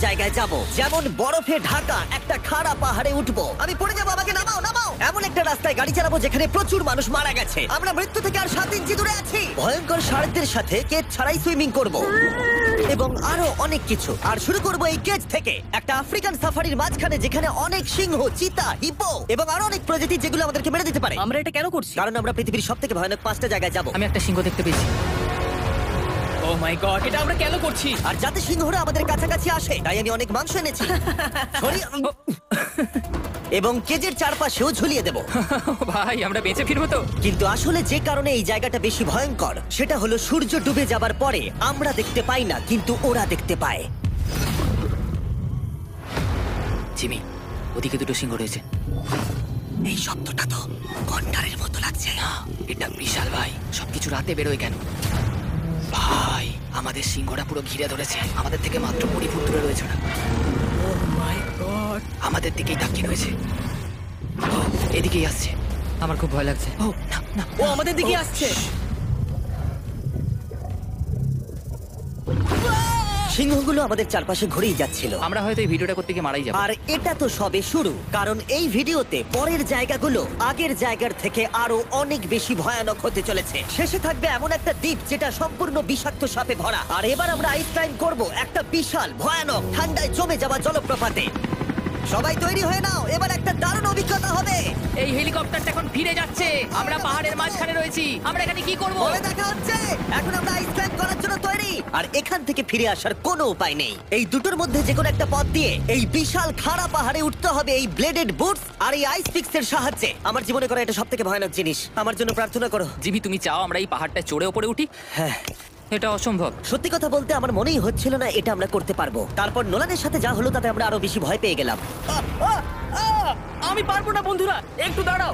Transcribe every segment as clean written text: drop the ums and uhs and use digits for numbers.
জায়গায় যাব, যেমন বরফে ঢাকা একটা খাড়া পাহাড়ে উঠবো। আমি পড়ে যাবো, আমাকে নামাও নামাও। এমন একটা রাস্তায় গাড়ি চালাবো যেখানে প্রচুর মানুষ মারা গেছে। আমরা মৃত্যু থেকে আর 7 ইঞ্চি দূরে আছি। ভয়ঙ্কর শার্কদের সাথে কেজ ছাড়াই সুইমিং করব এবং আরো অনেক কিছু। আর শুরু করব এই কেজ থেকে, একটা আফ্রিকান সাফারির মাঝখানে যেখানে অনেক সিংহ, চিতা, হিপো এবং আরো অনেক প্রজাতি যেগুলো আমাদেরকে মেরে দিতে পারে। আমরা এটা কেন করছি? কারণ আমরা পৃথিবীর সবথেকে ভয়ানক 5টা জায়গায় যাব। আমি একটা সিংহ দেখতে পেয়েছি। ও মাই গড, এটা আমরা কেন করছি? আর যাতে সিংহরা আমাদের কাছাকাছি আসে তাই আমি অনেক মাংস এনেছি। এবং কেজের চারপাশেও ঝুলিয়ে দেব। ভাই, আমরা বেঁচে ফিরবো তো? কিন্তু আসলে যে কারণে এই জায়গাটা বেশি ভয়ঙ্কর সেটা হলো সূর্য ডুবে যাবার পরে আমরা দেখতে পাই না, কিন্তু ওরা দেখতে পায়। জিমি, ওদিকে দুটো সিংহ রয়েছে। এই শব্দটা তো ঘন্টারের মতো লাগছে। না, এটা বিশাল ভাই। সবকিছু রাতে বেরোয় কেন? ভাই, আমাদের সিংহটা পুরো ঘিরে ধরেছে। আমাদের থেকে মাত্র 20 ফুট দূরে রয়েছে ওরা। ও মাই গড, আমাদের দিকেই তাকিয়ে রয়েছে। ও, এদিকেই আসছে। আমার খুব ভয় লাগছে। ও না না, ও আমাদের দিকেই আসছে। সিংহগুলো আমাদের চারপাশে ঘুরেই যাচ্ছিল। আমরা হয়তো এই ভিডিওটা করতে গিয়ে মারাই যাবো। আর এটা তো সবে শুরু, কারণ এই ভিডিওতে পরের জায়গাগুলো আগের জায়গার থেকে আরো অনেক বেশি ভয়ানক হতে চলেছে। শেষে থাকবে এমন একটা দ্বীপ যেটা সম্পূর্ণ বিষাক্ত সাপে ভরা। আর এবার আমরা আইস ক্লাইম্ব করব একটা বিশাল ভয়ানক ঠান্ডায় জমে যাওয়া জলপ্রপাতে। সবাই তৈরি হয়ে নাও, এবার একটা দারুণ অভিজ্ঞতা হবে। এই হেলিকপ্টারটা এখন ফিরে যাচ্ছে। আমরা পাহাড়ের মাঝখানে রয়েছি। আমরা এখানে কি করব? পরে দেখা হচ্ছে। এখন আমরা আইস ক্লাইম্ব করার জন্য তৈরি। আর এখান থেকে ফিরে আসার কোনো উপায় নেই। এই দুটোর মধ্যে যে কোনো একটা পথ দিয়ে এই বিশাল খাড়া পাহাড়ে উঠতে হবে এই ব্লেডেড বুটস আর এই আইস পিক্সের সাহায্যে। আমার জীবনে করা এটা সবথেকে ভয়ানক জিনিস। আমার জন্য প্রার্থনা করো। জিমি, তুমি চাও আমরা এই পাহাড়টা চড়ে ওপরে উঠি? হ্যাঁ, এটা অসম্ভব। সত্যি কথা বলতে আমার মনেই হচ্ছিল না এটা আমরা করতে পারবো। তারপর নোলানের সাথে যা হলো তাতে আমরা আরো বেশি ভয় পেয়ে গেলাম। আমি পারবো না বন্ধুরা, একটু দাঁড়াও।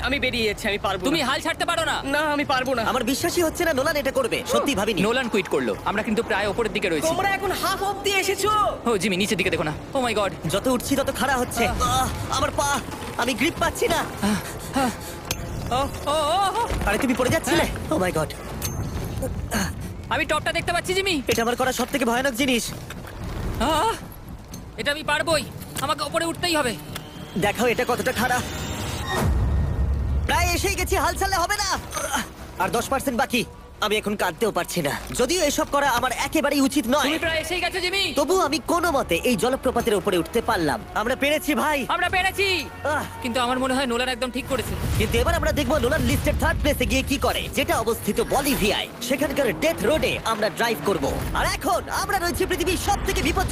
আমি বেরিয়ে যাচ্ছি, আমি পারবো তুমি না। হাল ছাড়তে পারো না। না, আমি পারবো না। আমার বিশ্বাসই হচ্ছে না নোলান এটা করবে। সত্যি ভাবিনি। নোলান কুইট করলো। আমরা কিন্তু প্রায় ওপরের দিকে রয়েছি। তোমরা এখন হাফ অব্দি এসেছো। ও জিমি, নিচের দিকে দেখো না। ও মাই গড। যত উঠছি তত খাড়া হচ্ছে। আমার পা, আমি গ্রিপ পাচ্ছি না। ও ও ও, আরে তুমি পড়ে যাচ্ছিলে। ও মাই গড, আমি টপটা দেখতে পাচ্ছি জিমি। এটা আমার করা সবথেকে ভয়ানক জিনিস। আহ, এটা আমি পারবোই। আমাকে ওপরে উঠতেই হবে। দেখাও এটা কতটা খাড়া। প্রায় এসেই গেছি, হাল ছাড়লে হবে না। আর 10% বাকি। আমি এখন কাঁদতেও পারছি না, যদিও এসব করা আমার একেবারেই উচিত নয়। তুমি প্রায় এসেই গেছো জিমি। তবু আমি কোনো মতে এই জলপ্রপাতের উপরে উঠতে পারলাম। আমরা পেরেছি ভাই। আমরা পেরেছি। আহ, কিন্তু আমার মনে হয় নোলান একদম ঠিক করেছে। কিন্তু এবার আমরা দেখবো নোলান লিস্টের 3rd প্লেসে গিয়ে কি করে, যেটা অবস্থিত বলিভিয়ায়। সেখানকার ডেথ রোডে আমরা ড্রাইভ করব। আর এখন আমরা রয়েছি পৃথিবীর সবথেকে বিপজ্জনক